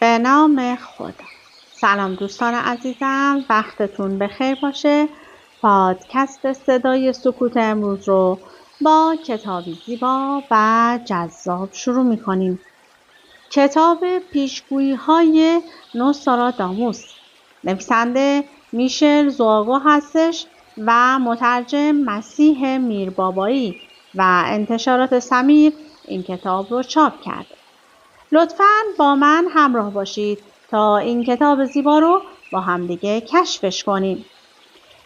به نام خدا. سلام دوستان عزیزم، وقتتون بخیر باشه. پادکست صدای سکوت امروز رو با کتابی زیبا و جذاب شروع می‌کنیم. کتاب پیشگویی‌های نوستراداموس، نویسنده میشل زواگو هستش و مترجم مسیح میربابایی و انتشارات سمیر این کتاب رو چاپ کرده. لطفاً با من همراه باشید تا این کتاب زیبا رو با همدیگه کشفش کنیم.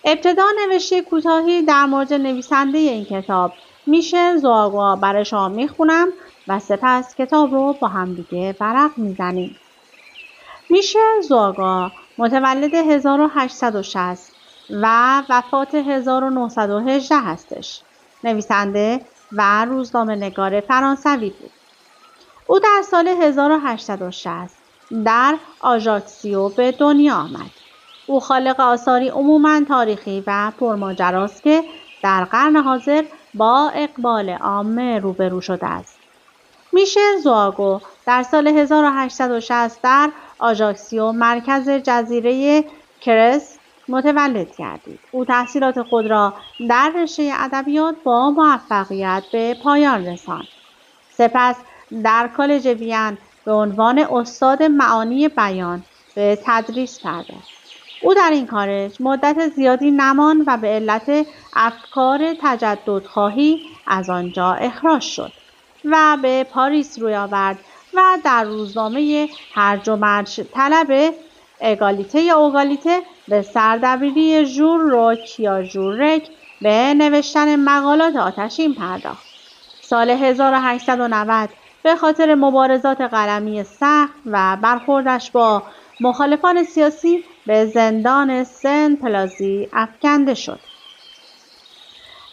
ابتدا نوشته کوتاهی در مورد نویسنده این کتاب میشل زواگو برای شما میخونم و سپس کتاب رو با همدیگه ورق میزنیم. میشل زواگو متولد 1860 و وفات 1918 هستش. نویسنده و روزنامه‌نگار فرانسوی بود. او در سال 1860 در آژاکسیو به دنیا آمد. او خالق آثاری عموماً تاریخی و پرماجراست که در قرن حاضر با اقبال عام روبرو شده است. میشل زواگو در سال 1860 در آژاکسیو مرکز جزیره کرس متولد گردید. او تحصیلات خود را در رشته ادبیات با موفقیت به پایان رساند. سپس در کالج وین به عنوان استاد معانی بیان به تدریس پرداخت. او در این کالج مدت زیادی نماند و به علت افکار تجددخواهی از آنجا اخراج شد و به پاریس روی آورد و در روزنامه هرج و مرج طلب اوگالیته به سردبیری ژور روک یا ژورک به نوشتن مقالات آتشین پرداخت. سال 1890 به خاطر مبارزات قلمی سخت و برخوردش با مخالفان سیاسی به زندان سن پلازی افکنده شد.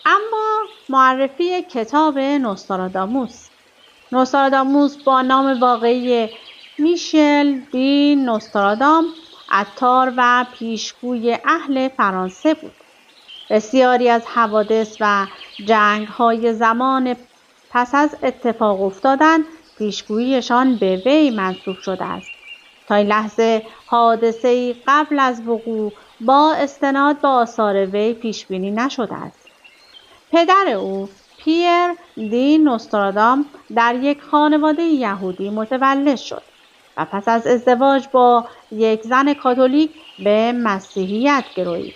اما معرفی کتاب نوستراداموس با نام واقعی میشل دی نوسترادام عطار و پیشگوی اهل فرانسه بود. بسیاری از حوادث و جنگ‌های زمان پس از اتفاق افتادن پیشگوییشان به وی منسوب شده است. تا این لحظه حادثه‌ای قبل از وقوع با استناد به آثار وی پیش بینی نشده است. پدر او پیر دی نوسترادام در یک خانواده یهودی متولد شد و پس از ازدواج با یک زن کاتولیک به مسیحیت گروید.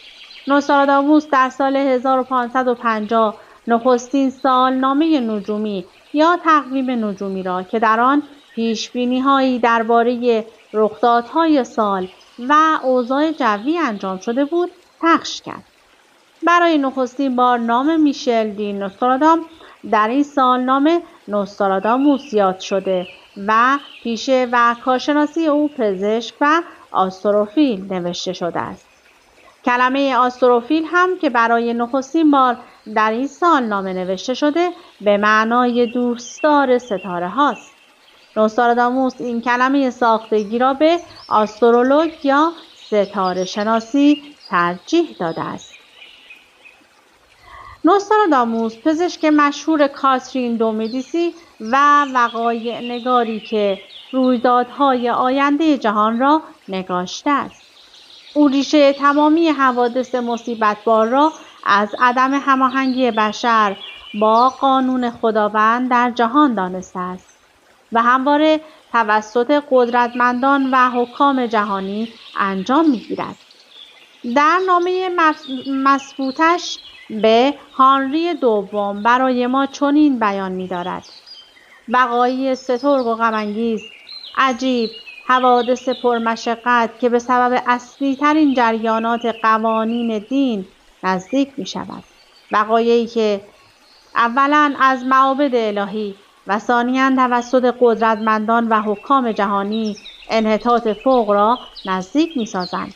نوستراداموس در سال 1550 نخستین سالنامه نجومی یا تقویم نجومی را که در آن پیشبینی‌هایی درباره رخدادهای سال و اوضاع جوی انجام شده بود پخش کرد. برای نخستین بار نام میشل دی نوسترادام در این سالنامه نوستراداموس یاد شده و پیشه و کارشناسی او پزشک و آستروفیل نوشته شده است. کلمه آستروفیل هم که برای نخستین بار در این سالنامه نوشته شده به معنای دوستدار ستاره هاست. نوستراداموس این کلمه ساختگی را به آسترولوگ یا ستاره شناسی ترجیح داده است. نوستراداموس پزشک مشهور کاترین دو مدیسی و وقایع نگاری که رویدادهای آینده جهان را نگاشته است. او ریشه تمامی حوادث مصیبت‌بار را از عدم هماهنگی بشر با قانون خداوند در جهان دانسته است و همواره توسط قدرتمندان و حکام جهانی انجام می‌گیرد. در نامه مسبوطش به هانری دوم برای ما چنین بیان می‌دارد: وقایع سترگ و غم‌انگیز، عجیب، حوادث پرمشقت که به سبب اصلی ترین جریانات قوانین دین نزدیک می شود. وقایعی که اولاً از معابد الهی و ثانیاً توسط قدرتمندان و حکام جهانی انحطاط فوق را نزدیک می سازند.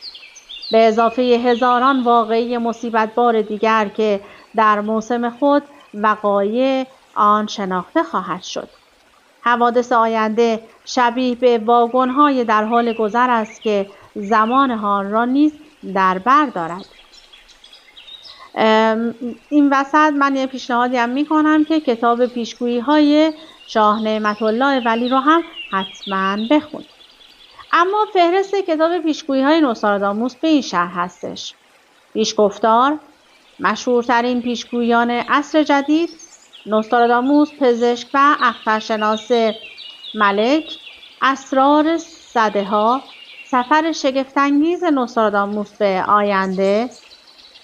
به اضافه هزاران واقعه مصیبت‌بار دیگر که در موسم خود وقایع آن شناخته خواهد شد. حوادث آینده شبیه به واگن‌های در حال گذر است که زمان آن را نیز در بر دارد. این وسط من یه پیشنهادی هم می‌کنم که کتاب پیشگویی‌های شاه نعمت الله ولی رو هم حتما بخونید. اما فهرست کتاب پیشگویی‌های نوستراداموس به این شرح هستش: پیشگفتار: مشهورترین پیشگویان عصر جدید، نوستراداموس پزشک و اخترشناس ملک، اسرار سده‌ها، سفر شگفت‌انگیز نوستراداموس به آینده،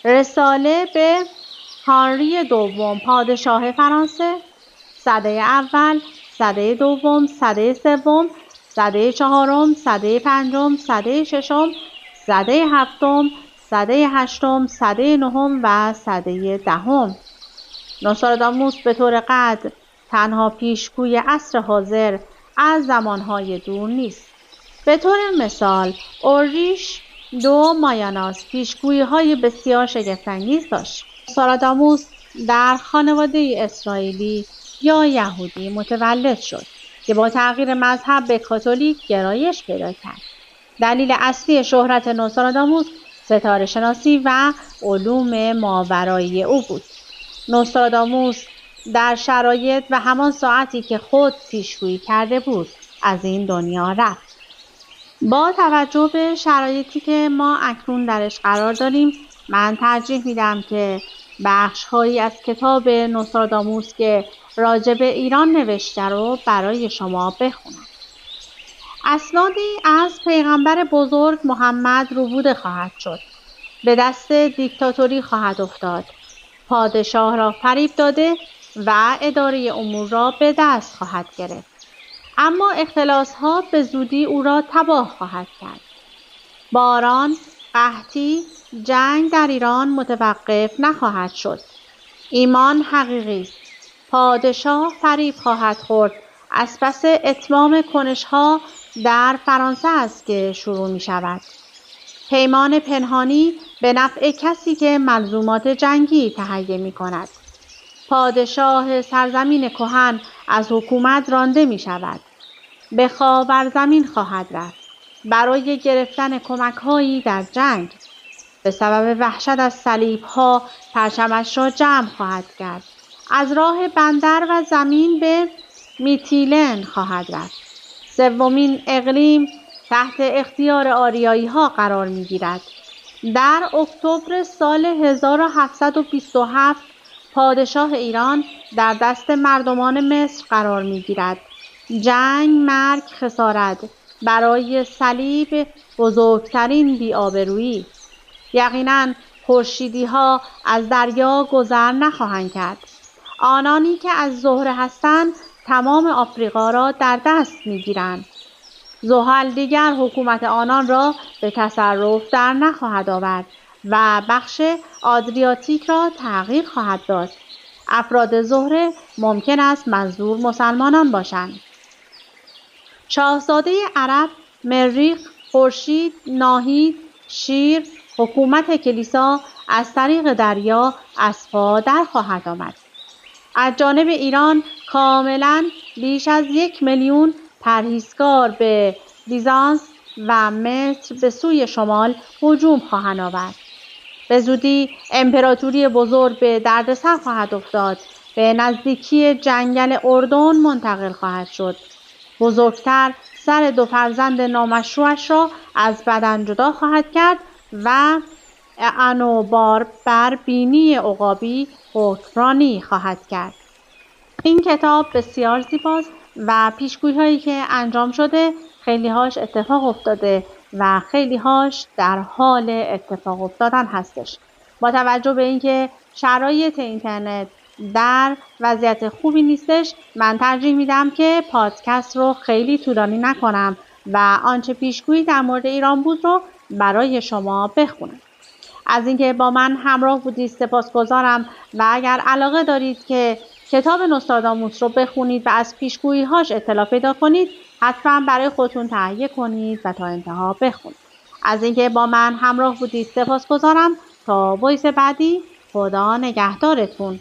رساله به هانری دوم پادشاه فرانسه، سده اول، سده دوم، سده سوم، سده چهارم، سده پنجم، سده ششم، سده هفتم، سده هشتم، سده نهم و سده دهم. نوستراداموس به طور قطع تنها پیشگوی عصر حاضر از زمانهای دور نیست. به طور مثال اولریش دو مایاناس پیشگویی‌های بسیار شگفت‌انگیز داشت. نوستراداموس در خانواده اسرائیلی یا یهودی متولد شد که با تغییر مذهب به کاتولیک گرایش پیدا کرد. دلیل اصلی شهرت نوستراداموس ستاره شناسی و علوم ماورایی او بود. نوستراداموس در شرایط و همان ساعتی که خود پیشگویی کرده بود از این دنیا رفت. با توجه به شرایطی که ما اکنون درش قرار داریم، من ترجیح میدم که بخش‌هایی از کتاب نوستراداموس که راجع به ایران نوشته رو برای شما بخونم. اسنادی از پیغمبر بزرگ محمد ربوده خواهد شد. به دست دیکتاتوری خواهد افتاد. پادشاه را فریب داده و اداره امور را به دست خواهد گرفت. اما اختلاس‌ها به زودی او را تباه خواهد کرد. باران، قحطی، جنگ در ایران متوقف نخواهد شد. ایمان حقیقی است. پادشاه فریب خواهد خورد. از پس اتمام کنش‌ها در فرانسه است که شروع می شود. پیمان پنهانی به نفع کسی که ملزومات جنگی تهیه می کند. پادشاه سرزمین کهن از حکومت رانده می شود. به خاورزمین خواهد رفت برای گرفتن کمک‌هایی در جنگ. به سبب وحشت از صلیب‌ها پرچمش را جمع خواهد کرد. از راه بندر و زمین به میتیلن خواهد رفت. سومین اقلیم تحت اختیار آریایی‌ها قرار می‌گیرد. در اکتبر سال 1727 پادشاه ایران در دست مردمان مصر قرار می‌گیرد. جنگ، مرگ، خسارت، برای صلیب بزرگترین بی‌آبرویی. یقیناً خورشیدی‌ها از دریا گذر نخواهند کرد. آنانی که از زهره هستند تمام آفریقا را در دست می‌گیرند. زحل دیگر حکومت آنان را به تصرف در نخواهد آورد و بخش آدریاتیک را تغییر خواهد داد. افراد زهره ممکن است منظور مسلمانان باشند. شاهزاده عرب، مریخ، خورشید، ناهید، شیر، حکومت کلیسا از طریق دریا از پا در خواهد آمد. از جانب ایران کاملا بیش از 1 میلیون پرهیزکار به بیزانس و مصر به سوی شمال هجوم خواهند آورد. به زودی امپراتوری بزرگ به دردسر خواهد افتاد. به نزدیکی جنگل اردن منتقل خواهد شد. بزرگتر سر 2 فرزند نامشروعش را از بدن جدا خواهد کرد و انوبار بر بینی عقابی حکمرانی خواهد کرد. این کتاب بسیار زیباست و پیشگویی‌هایی که انجام شده خیلی هاش اتفاق افتاده و خیلی هاش در حال اتفاق افتادن هستش. با توجه به اینکه شرایط اینترنت در وضعیت خوبی نیستش، من ترجیح میدم که پادکست رو خیلی طولانی نکنم و آنچه پیشگویی در مورد ایران بود رو برای شما بخونم. از اینکه با من همراه بودید سپاسگزارم و اگر علاقه دارید که کتاب نوستراداموس رو بخونید و از پیشگویی‌هاش اطلاع پیدا کنید، حتما برای خودتون تهیه کنید و تا انتها بخونید. از اینکه با من همراه بودید سپاسگزارم. تا وایس بعدی، خدا نگهدارتون.